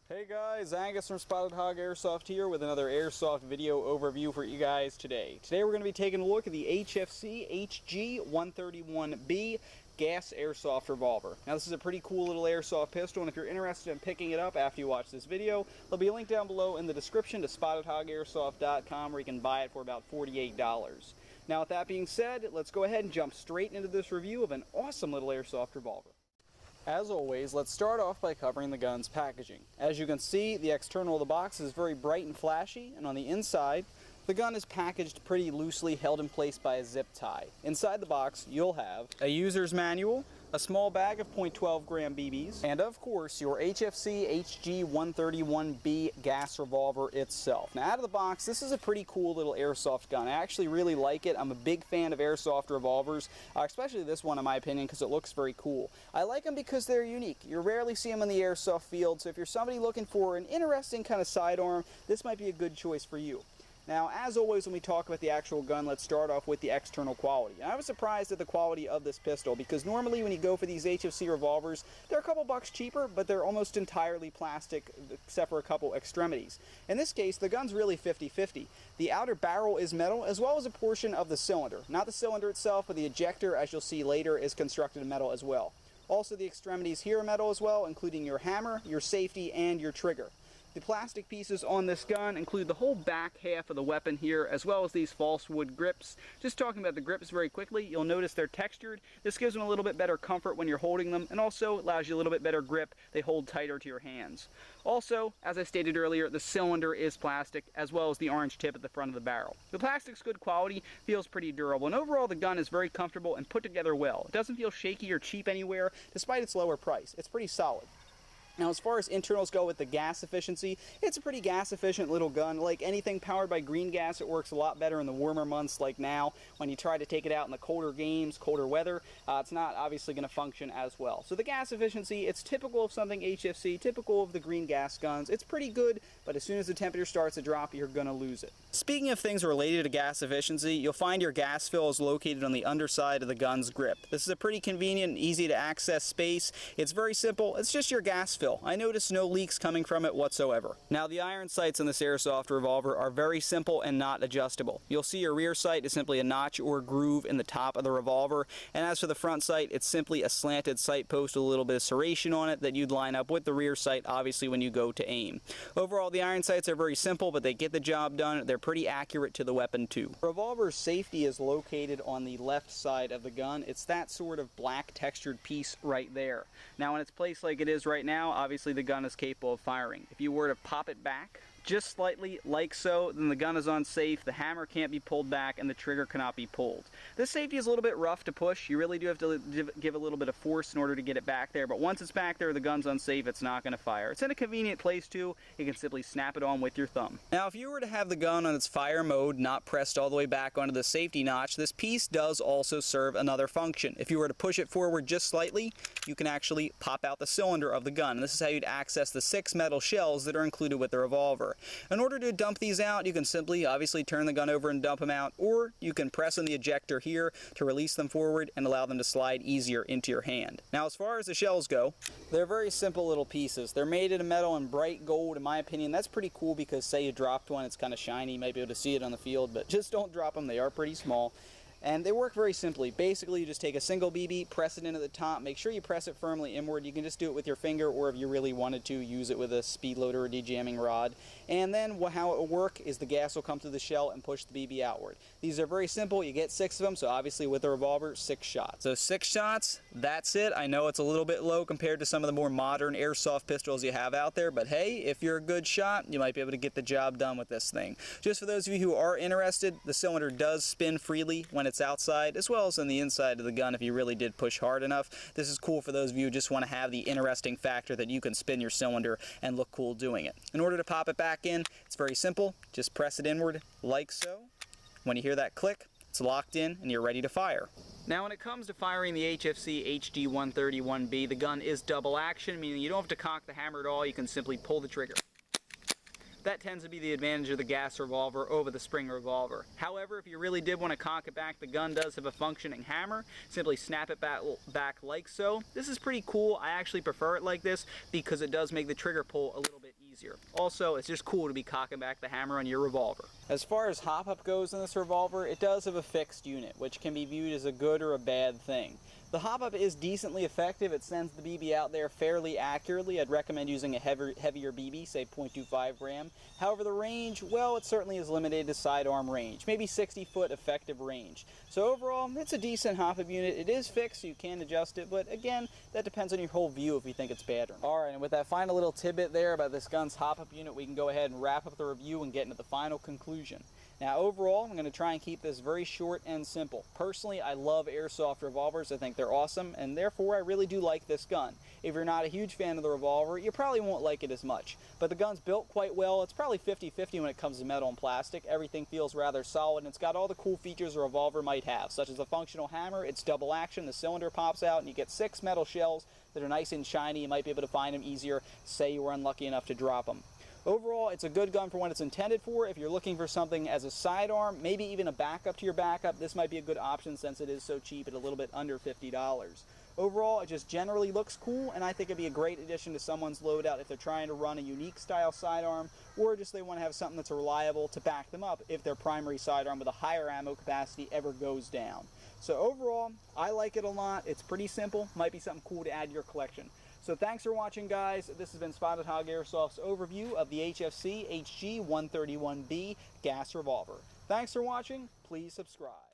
Hey guys, Angus from Spotted Hog Airsoft here with another Airsoft video overview for you guys today. Today we're going to be taking a look at the HFC HG-131B gas airsoft revolver. Now this is a pretty cool little airsoft pistol, and if you're interested in picking it up after you watch this video, there'll be a link down below in the description to SpottedHogAirsoft.com where you can buy it for about $48. Now with that being said, let's go ahead and jump straight into this review of an awesome little airsoft revolver. As always, let's start off by covering the gun's packaging. As you can see, the external of the box is very bright and flashy, and on the inside, the gun is packaged pretty loosely, held in place by a zip tie. Inside the box, you'll have a user's manual, a small bag of .12 gram BBs, and of course your HFC HG-131B gas revolver itself. Now out of the box, this is a pretty cool little airsoft gun. I actually really like it. I'm a big fan of airsoft revolvers, especially this one in my opinion because it looks very cool. I like them because they're unique. You rarely see them in the airsoft field, so if you're somebody looking for an interesting kind of sidearm, this might be a good choice for you. Now, as always, when we talk about the actual gun, let's start off with the external quality. And I was surprised at the quality of this pistol because normally when you go for these HFC revolvers, they're a couple bucks cheaper, but they're almost entirely plastic except for a couple extremities. In this case, the gun's really 50-50. The outer barrel is metal as well as a portion of the cylinder. Not the cylinder itself, but the ejector, as you'll see later, is constructed in metal as well. Also, the extremities here are metal as well, including your hammer, your safety, and your trigger. The plastic pieces on this gun include the whole back half of the weapon here, as well as these false wood grips. Just talking about the grips very quickly, you'll notice they're textured. This gives them a little bit better comfort when you're holding them, and also allows you a little bit better grip. They hold tighter to your hands. Also, as I stated earlier, the cylinder is plastic, as well as the orange tip at the front of the barrel. The plastic's good quality, feels pretty durable, and overall the gun is very comfortable and put together well. It doesn't feel shaky or cheap anywhere, despite its lower price. It's pretty solid. Now, as far as internals go with the gas efficiency, it's a pretty gas efficient little gun. Like anything powered by green gas, it works a lot better in the warmer months like now. When you try to take it out in the colder games, colder weather, it's not obviously going to function as well. So the gas efficiency, it's typical of something HFC, typical of the green gas guns. It's pretty good, but as soon as the temperature starts to drop, you're going to lose it. Speaking of things related to gas efficiency, you'll find your gas fill is located on the underside of the gun's grip. This is a pretty convenient and easy to access space. It's very simple. It's just your gas fill. I noticed no leaks coming from it whatsoever. Now the iron sights on this airsoft revolver are very simple and not adjustable. You'll see your rear sight is simply a notch or groove in the top of the revolver, and as for the front sight, it's simply a slanted sight post with a little bit of serration on it that you'd line up with the rear sight obviously when you go to aim. Overall, the iron sights are very simple, but they get the job done. They're pretty accurate to the weapon too. The revolver's safety is located on the left side of the gun. It's that sort of black textured piece right there. Now when it's placed like it is right now, obviously the gun is capable of firing. If you were to pop it back just slightly like so, then the gun is unsafe, the hammer can't be pulled back, and the trigger cannot be pulled. This safety is a little bit rough to push. You really do have to give a little bit of force in order to get it back there, but once it's back there, the gun's unsafe, it's not going to fire. It's in a convenient place too. You can simply snap it on with your thumb. Now if you were to have the gun on its fire mode, not pressed all the way back onto the safety notch, this piece does also serve another function. If you were to push it forward just slightly, you can actually pop out the cylinder of the gun. And this is how you'd access the 6 metal shells that are included with the revolver. In order to dump these out, you can simply obviously turn the gun over and dump them out, or you can press on the ejector here to release them forward and allow them to slide easier into your hand. Now as far as the shells go, they're very simple little pieces. They're made in metal and bright gold. In my opinion, that's pretty cool because say you dropped one, it's kind of shiny, you might be able to see it on the field, but just don't drop them. They are pretty small. And they work very simply. Basically, you just take a single BB, press it into the top, make sure you press it firmly inward. You can just do it with your finger, or if you really wanted to, use it with a speed loader or dejamming rod. And then how it will work is the gas will come through the shell and push the BB outward. These are very simple. You get 6 of them, so obviously with the revolver, 6 shots. So 6 shots, that's it. I know it's a little bit low compared to some of the more modern airsoft pistols you have out there, but hey, if you're a good shot, you might be able to get the job done with this thing. Just for those of you who are interested, the cylinder does spin freely when it's outside, as well as on the inside of the gun if you really did push hard enough. This is cool for those of you who just want to have the interesting factor that you can spin your cylinder and look cool doing it. In order to pop it back in, it's very simple. Just press it inward like so. When you hear that click, it's locked in and you're ready to fire. Now when it comes to firing the HFC HG-131B, the gun is double action, meaning you don't have to cock the hammer at all, you can simply pull the trigger. That tends to be the advantage of the gas revolver over the spring revolver. However, if you really did want to cock it back, the gun does have a functioning hammer. Simply snap it back like so. This is pretty cool. I actually prefer it like this because it does make the trigger pull a little bit easier. easier. Also, it's just cool to be cocking back the hammer on your revolver. As far as hop-up goes in this revolver, it does have a fixed unit, which can be viewed as a good or a bad thing. The hop-up is decently effective. It sends the BB out there fairly accurately. I'd recommend using a heavier BB, say 0.25 gram. However, the range, well, it certainly is limited to sidearm range, maybe 60-foot effective range. So overall, it's a decent hop-up unit. It is fixed, so you can adjust it, but again, that depends on your whole view if you think it's bad or not. Alright, and with that final little tidbit there about this gun's hop-up unit, we can go ahead and wrap up the review and get into the final conclusion. Now overall, I'm going to try and keep this very short and simple. Personally, I love airsoft revolvers. I think they're awesome, and therefore I really do like this gun. If you're not a huge fan of the revolver, you probably won't like it as much. But the gun's built quite well. It's probably 50-50 when it comes to metal and plastic. Everything feels rather solid, and it's got all the cool features a revolver might have, such as a functional hammer. It's double action. The cylinder pops out, and you get 6 metal shells that are nice and shiny. You might be able to find them easier, say you were unlucky enough to drop them. Overall, it's a good gun for what it's intended for. If you're looking for something as a sidearm, maybe even a backup to your backup, this might be a good option since it is so cheap at a little bit under $50. Overall, it just generally looks cool, and I think it'd be a great addition to someone's loadout if they're trying to run a unique style sidearm, or just they want to have something that's reliable to back them up if their primary sidearm with a higher ammo capacity ever goes down. So overall, I like it a lot. It's pretty simple. Might be something cool to add to your collection. So thanks for watching, guys. This has been Spotted Hog Airsoft's overview of the HFC HG-131B gas revolver. Thanks for watching. Please subscribe.